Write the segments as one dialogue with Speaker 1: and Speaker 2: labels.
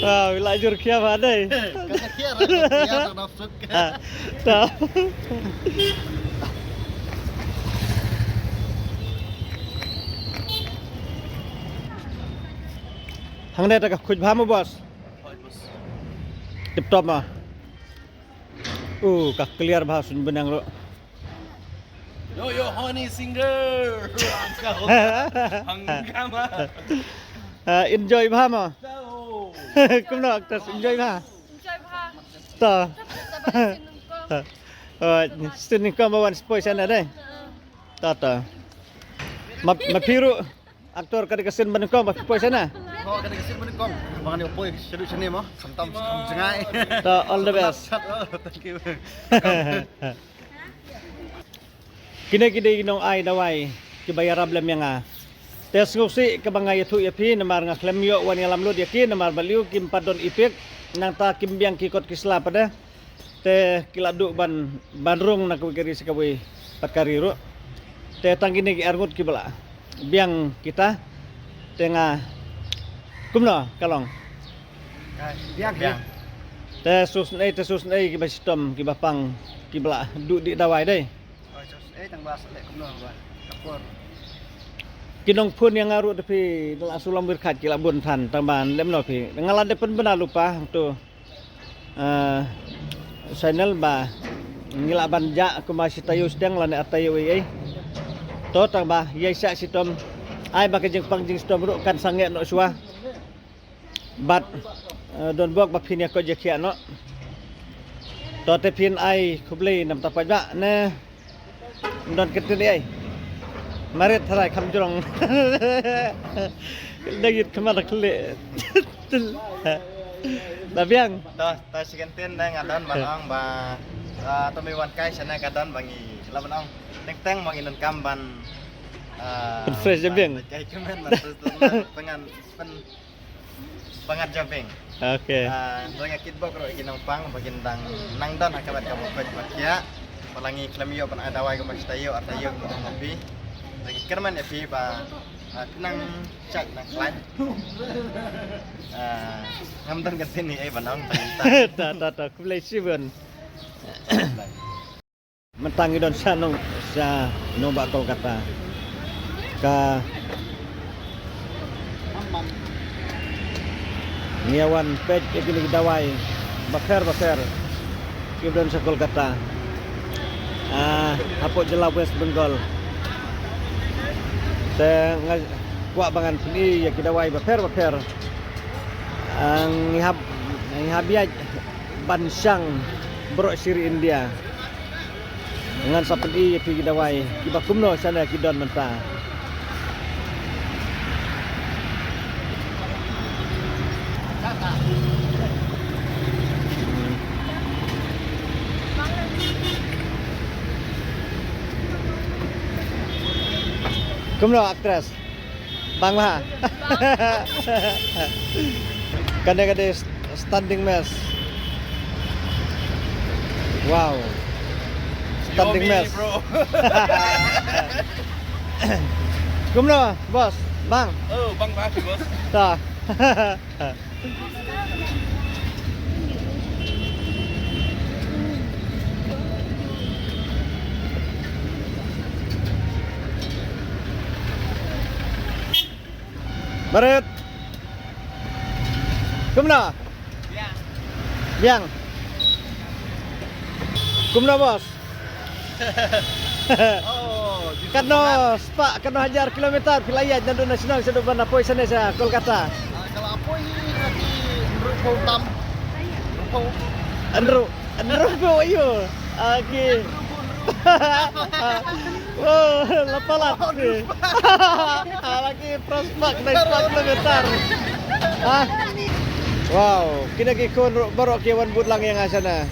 Speaker 1: Wow, lajur kia badai.
Speaker 2: Kata kia tak nafsu.
Speaker 1: Tahu. Hang đây tak kuj bhamu bos. Tip top mah. Kak clear bahasun benang ro.
Speaker 3: Yo honey singer. Hangama.
Speaker 1: Enjoy bhamu.
Speaker 3: Tahu.
Speaker 1: Kumno aktas enjoy bha.
Speaker 4: Enjoy pa.
Speaker 1: Ta.
Speaker 4: Sabar sinong ko.
Speaker 1: Sini kau bawa spoi sana deh. Ta. Mapiru aktor kada kesin ban kau spoi sana.
Speaker 2: Oh, kada kasih bener kom. Bang ni opoi sedu sini mah. Samtam sengai.
Speaker 1: Ta all the best.
Speaker 2: Thank you.
Speaker 1: Kini nong ai dawai kibaya problem yang tes ngusi kabangay itu yapi namar nga klemyo wan yalam lud yakin namar baliu kim padon ipik nang ta kimbiang kikot kisla pada te kiladu banrung nak kiri sikawi patkariru te tanggini ki argut kibala biang kita tengah kumno kalong
Speaker 2: Biang.
Speaker 1: te susnai kibasitom kibapang kibala du di dawai deh.
Speaker 2: Tang bahas lek kumno ba. Kapur.
Speaker 1: Kinong pun yang ngaruh tapi dalam sulam berkat kila bun tan tambahan lem no pi ngalan depan benar lupa tu channel ba ngila banja aku masih tayu sedang lan atayu ai to tambah yai sak sitom ai ba kejeng pangjing sitom ru kan sange no suah bat don bok ba pin ko je kia no to te pin ai kublei nam tapai ba ne don ketin ai Marit harai kam jurong. Dagit kemana kele. Dabiang.
Speaker 2: Ta sigantin na ngadon banong ba tumiwan kai sana kadon bangi labanong. Teng banginon kamban
Speaker 1: Fresh jabing.
Speaker 2: Kai kemen pengan pangat jabing.
Speaker 1: Oke.
Speaker 2: Donya kitbok ro ikinong pang bagindang nangdon akabat kabopet makia. Palangi klamio pan adawai ko magstayo atayo ko ngopi. Lagi kerman ya pi ba nang chat nang lain. Ngamdan ke sini banong tanya.
Speaker 1: Ta kulai sibun. Mentangi don sanong sa nomba Kolkata. Ka Niawan pej ikini dawai bakar. Kibdan sa Kolkata. Hapo jela West Bengal. Saya kuat bangan sini ya kita wai bakar. Ang habiaj bansang bro siri India. Dengan sapi ya kita wai kibakumno sana kidon menta. Kumno aktris Bang Maha. Kadang-kadang standing match. Wow. Standing match.
Speaker 3: Bro.
Speaker 1: Kumno bos, Bang.
Speaker 3: Oh, Bang Maki bos.
Speaker 1: Ta. Marit. Kumna? Biang. Kumna bos?
Speaker 2: Oh,
Speaker 1: Kano spa kano hajar kilometer pilayat dan nasional sedoban apoi sana sa Kolkata.
Speaker 2: kalau apa ini lagi rupau tam.
Speaker 1: Andro ko ayo. Aki. Wow, lapalat ni. Lagi prospek naik 4 kilometer. Wow, kinagikon baru kiwan budlang yang asana.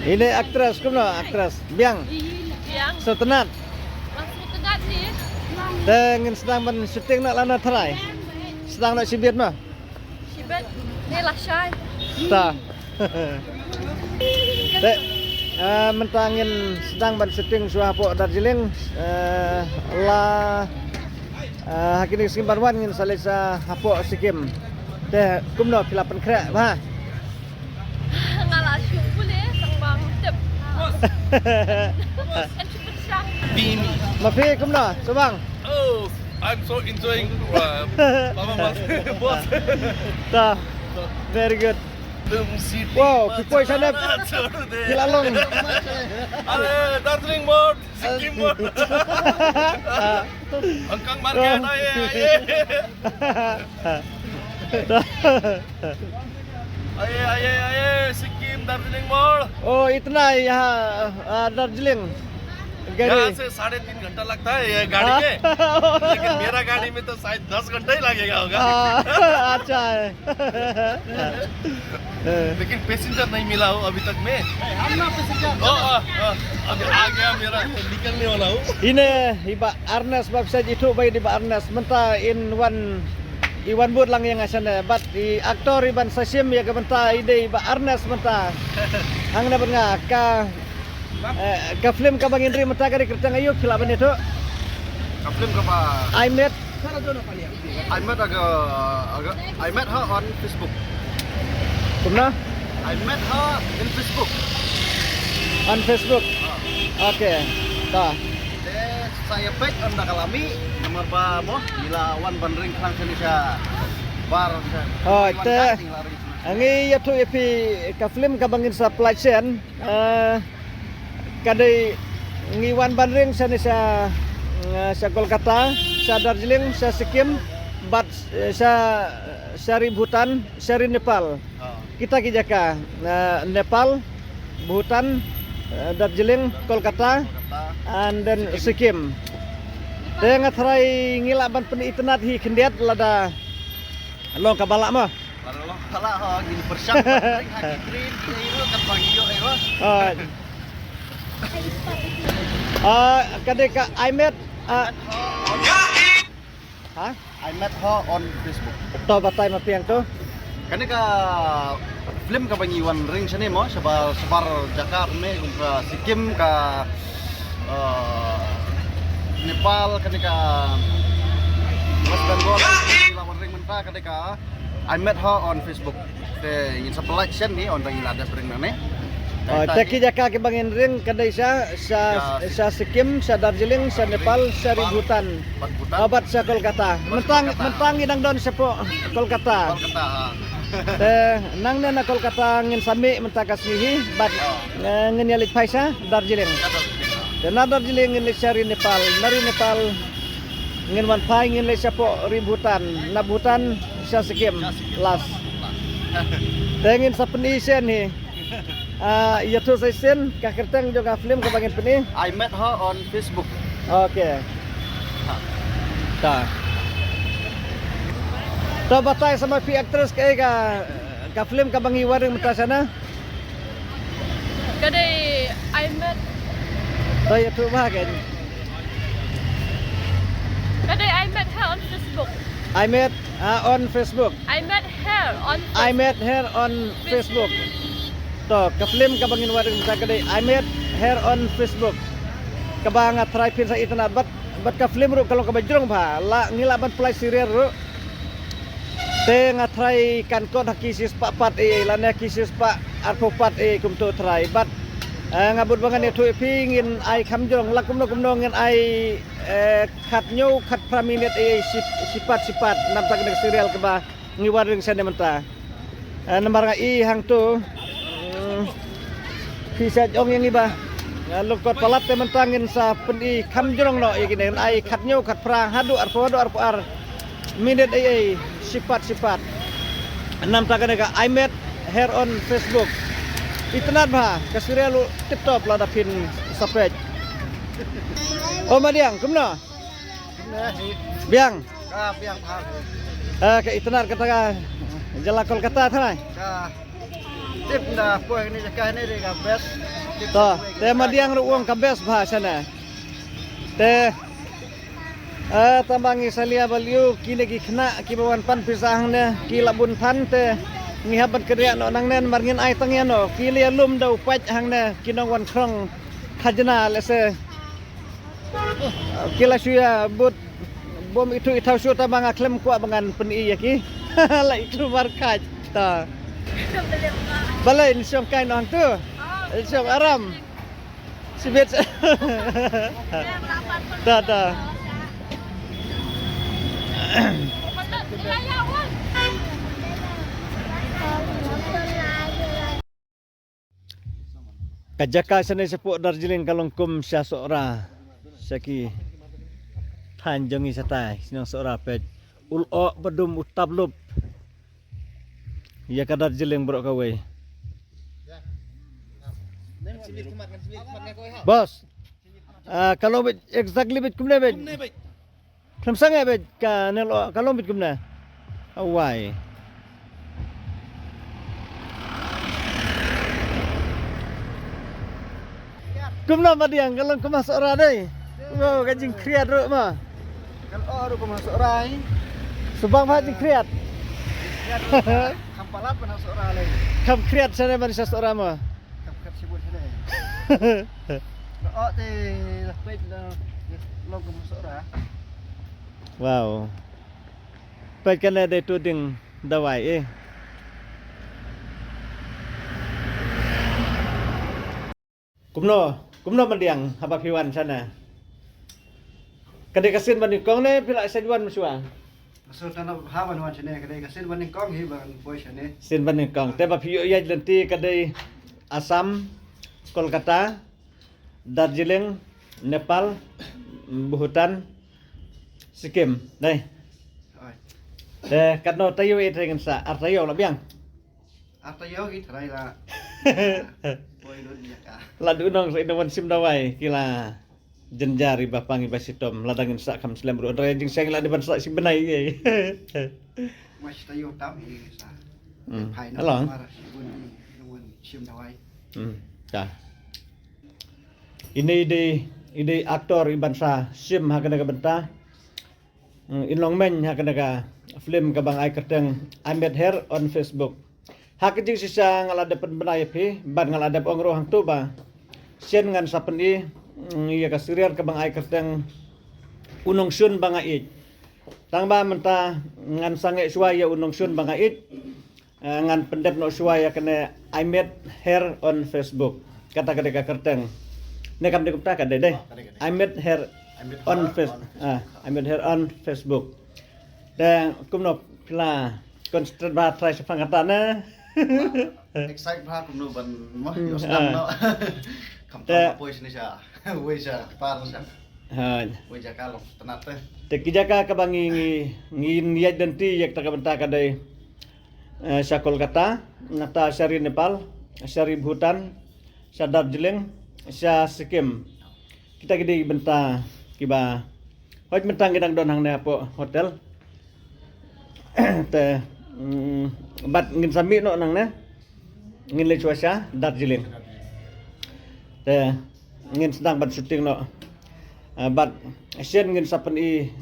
Speaker 1: Ini aktris, kumna aktris. Biang.
Speaker 4: Yang
Speaker 1: So tenat.
Speaker 4: langsung tegat sih.
Speaker 1: Dengan sedang men syuting nak lana terai. Sedang nak sibir mah.
Speaker 4: Sibet. Ni lah syai.
Speaker 1: Ta. Dek mentangin sedang ban syuting suah pok Darjeeling la Hakini Sikim Banwan ngin salih sa hapok Sikim. Teh kumno pilapan krek bah.
Speaker 4: Ngala syuk boleh sembang tep. And cepet syang.
Speaker 3: Beanie.
Speaker 1: Mafi kumno subang.
Speaker 3: Oh, I'm so enjoying Papa Mas boss.
Speaker 1: Ta. Very good.
Speaker 3: City.
Speaker 1: Wow, pipoi sana kilalong.
Speaker 3: अरे दार्जिलिङ मोड सिक्किम मोड हङकङ मार्केट आए सिक्किम Darjeeling mode
Speaker 1: Oh, इतना यहाँ दार्जिलिंग
Speaker 3: यहाँ से 3.5 घंटा लगता है ये गाड़ी में लेकिन मेरा गाड़ी में तो शायद 10 घंटा ही लगेगा होगा
Speaker 1: अच्छा है
Speaker 3: लेकिन पैसेंजर नहीं मिला हो अभी तक में अभी आ गया मेरा निकलने वाला हूँ
Speaker 1: Ini iba Arnes babsa itu bay di ba Arnes menta in one Iwan bud lang yang asana but di aktor iban sasim ya menta ide iba Arnes menta hang na nga ka film ka bangin ri menta ka kerja ngayo kilaban itu
Speaker 2: Kaplim ka ba?
Speaker 1: I met
Speaker 2: I met her on Facebook.
Speaker 1: kumna
Speaker 2: I met her in Facebook.
Speaker 1: on Facebook. Okay. Ta.
Speaker 2: Saya back on Dakalami nomor ba mo bila wan bandring klang sini siya bar siya.
Speaker 1: Oh, ite. Angi yatu epi ka film ka bangin sa Plachen kadai ngiwan bandring sa Kolkata, sa Darjeeling, sa Sikkim, bat sa Bhutan, sa Nepal. Kita kijaka Nepal, Bhutan, Darjeeling, Kolkata, and then Sikkim. Dengan try ngilaban penitenat hi kendiat lada long kabalak mah.
Speaker 2: Lalu kala ha gini persyak bandring haki green itu kan bagio ewa.
Speaker 1: Kadeka I met
Speaker 2: I met her on Facebook.
Speaker 1: to batay mapiang to.
Speaker 2: Kani ka film ka bangiwan ring sini mo sebar Jakarta me ka Sikkim ka Nepal kani ka West Bengal lawan ring menta kani ka I met her on Facebook. Te ingin selection ni on bangila ada ring nane.
Speaker 1: Teki jaka ke bangin ring kadai sa Sikkim, sa Darjeeling, sa Nepal, sa Bhutan. Obat sa Kolkata. Mentang inang don sa po Kolkata.
Speaker 2: Kolkata.
Speaker 1: Nang na Kolkata ngin sami menta kasihi bat ngin yalit paisa Darjeeling. Dan na Darjeeling ngin sa Nepal, nari Nepal ngin wan pai ngin sa po Bhutan, na Bhutan sa Sikkim las. Tengin sa penisen ni. Ya tu saya sen kakerteng juga film kebangan peni.
Speaker 2: I met her on Facebook.
Speaker 1: Okay. Ta. To batay sama pi actress kay ka film kabangi waring mata sana.
Speaker 4: Kadai I met
Speaker 1: To ya tu bahagian.
Speaker 4: Kadai I met her on Facebook.
Speaker 1: I met on Facebook.
Speaker 4: I met her on
Speaker 1: I met her on Facebook. To ka film kabangin waring mata kadai I met her on Facebook. Kabanga try pin sa internet bat ka film ro kalau kabajrong ba la ngilaban play serial ro. Te nga try kan kon hakisis pat lana kisis pa arpopat kum to try but ngabut bangan itu pingin ai kamjong lakum ngin ai khat nyu khat praminit sifat nam tak nek serial keba ngiwaring sedementa nambar i hang tu bisa jong yang iba lukot palat tementangin sa peni kamjong no igin ai khat nyu khat pra hadu arpo ar minit sifat nam tak nek I met her on Facebook. Itenat bah kasirial tip top lah dapin sapej. Oh madiang kumno. Biang.
Speaker 2: Ka piang ha.
Speaker 1: Ke itenat kata jala Kolkata thanai.
Speaker 2: Ka tip na po ini jaka ni ka best.
Speaker 1: To te madiang ru wong ka best bah sana. Te tambangi salia baliu kini ki khna ki bawan pan pisang ne ki labun pan te ngihabat kerja no nang nen marngin ai tangya no kili alum dau pach hang ne kinong wan krong khajna lese kila suya but bom itu itau su ta banga klem kuat bangan peni ya ki. Lai keluar kaj ta. Balai ni siang kai nang tu. Siang aram. Sibet. Ta. Kajaka sana sepuk Darjeeling kalongkum sia sora. Saki Tanjung Isata sinang sora pet ulo bedum utablub. Ya ka Darjeeling bro kawe. Bos. Kalau bet exactly bet kumne bet. Kem sangat bet ka nelo kalau bet kumne. Awai. Kumna madiang kalau ke masuk ora dei. Wow, kajing kriat ro mah.
Speaker 2: Kalau aku masuk rai,
Speaker 1: Subang mah jing kriat.
Speaker 2: kampalap masuk rai lagi.
Speaker 1: Kam kriat sana man sa ora mah.
Speaker 2: Kamkat sibuk sini. Oh, lepet lo ke masuk rai.
Speaker 1: Wow. Pai kana dei tu ding dawai eh. Kumno madiang haba piwan sana. Kadai kasin bani kong ne pila sajuan musua.
Speaker 2: Masuk tanah hawan wan sini kadai kasin banding kong hi bang boy sini.
Speaker 1: Sin bani kong te ba piyo ya lenti kadai Assam, Kolkata, Darjeeling, Nepal, Bhutan, Sikkim. Dai.
Speaker 2: Oi.
Speaker 1: Te kadno tayo e tengen sa artayo labiang.
Speaker 2: Apa yo gitu rai lah. Boy dunia ka.
Speaker 1: Ladu nong sa inawan sim dawai kila jenjari bapangi basitom ladangin sa kam selam ro rajing sang la depan sa si benai ye.
Speaker 2: Mas tayo tam ini sa. Hai
Speaker 1: Along.
Speaker 2: Bun sim dawai.
Speaker 1: Ya. Ini ide aktor iban sa sim hakana ka benta. Inlong men hakana ka film ka bang ai kerteng Ahmed Her on Facebook. Hakijing sisa ngalada pen benai pi ban ngalada ongro hang tu ba. Sien ngan sapen i iya ka sirian ka bang ai kerteng unong sun bang ai. Tang ba menta ngan sange suaya unong sun bang ai. Ngan pendep no suaya kena Ahmed Her on Facebook. Kata ka kerteng. Ne kam de kupta ka de. Ahmed Her on Facebook. Ahmed Her on Facebook. Dan kumno pila konstet ba try sa pangkatana.
Speaker 2: Excite ba kung no ban mo yos nam no. Kampung boy sini sa. Weja par sa. Weja kalong tenate.
Speaker 1: Te kijaka ka bangi ngin yaj danti yak ta ka benta ka dai. Sa Kolkata, nata Sari Nepal, Sari Bhutan, sa Darjeeling, sa Sikkim. Kita gidi benta kiba. Hoj mentang gidang don hang ne po hotel. Te bat ngin sami no nang ne. Ngin le cuaca Darjeeling. Te ngin sedang bat syuting no. Bat sien ngin sapen i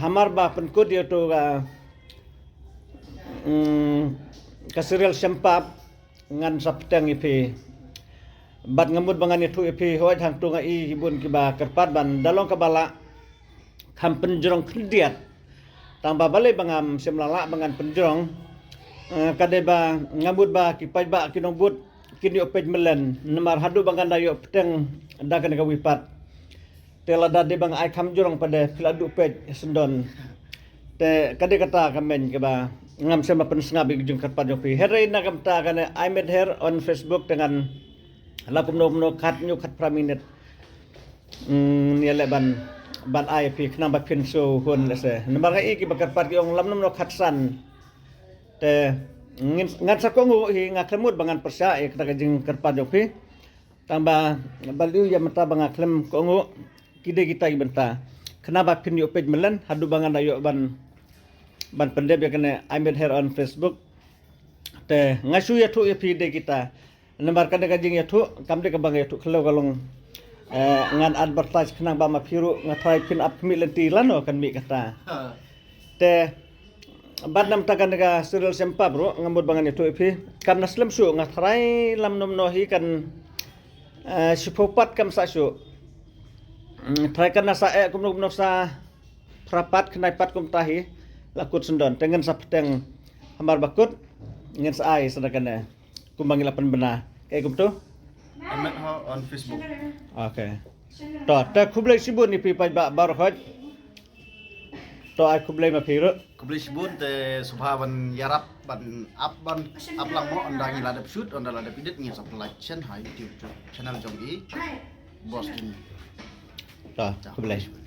Speaker 1: hamar ba penkut dia tu ka serial sempap ngan sapteng ipi bat ngamut bangan itu ipi hoj hang tu ngai ibun kiba kerpat ban dalong kabala kam penjrong kridiat tamba balai bangam semlala bangan penjrong kade ba ngamut ba kipai ba kinong but kini opej melen nemar hadu bangan dayo peteng dakan ka wipat tela dade bang ai kam jurong pada filadu pej sendon te kade kata kamen kiba ngam sama pensngabi jung karpat jopi herai na kamta kana Ahmed Her on Facebook dengan lapum no kat nyu kat praminit ni leban ban IP knamba pinso hon lese nambar ai ki bakarpat yong lam no khatsan te ngan sakongu hi ngaklemut bangan persa e kata jing karpat jopi tambah baliu ya mata bangaklem kongu kide kita ibenta kenapa pin yo page melen hadu bangan ayo ban pendep ya kena Ahmed Her on Facebook te ngasu ya tu ya pide kita nomor kada kajing ya tu kamde ka bang ya tu kalau kalong ngan advertise kenang ba ma phiru ngatrai pin up mi lenti lano kan mi kata te bad nam takan ka serial sempa bro ngambut bangan ya tu ipi kam naslam su ngatrai lam nom no hi kan sipopat kam sa su try kan nasa kum sa rapat kenai pat kum tahi lakut sendon tengen sapeteng hamar bakut ngen saai sedekana kumbang lapan bena kayak kum tu.
Speaker 2: I met her on Facebook.
Speaker 1: Okay. To ta kublai sibun ni pi pa bar khoj. To ai kublai ma phiru.
Speaker 5: Kublis bun te subhawan yarap ban lang mo andang ladap shoot andang ladap edit ngi sa like chen hai YouTube channel jong i bos kin
Speaker 1: To kublai.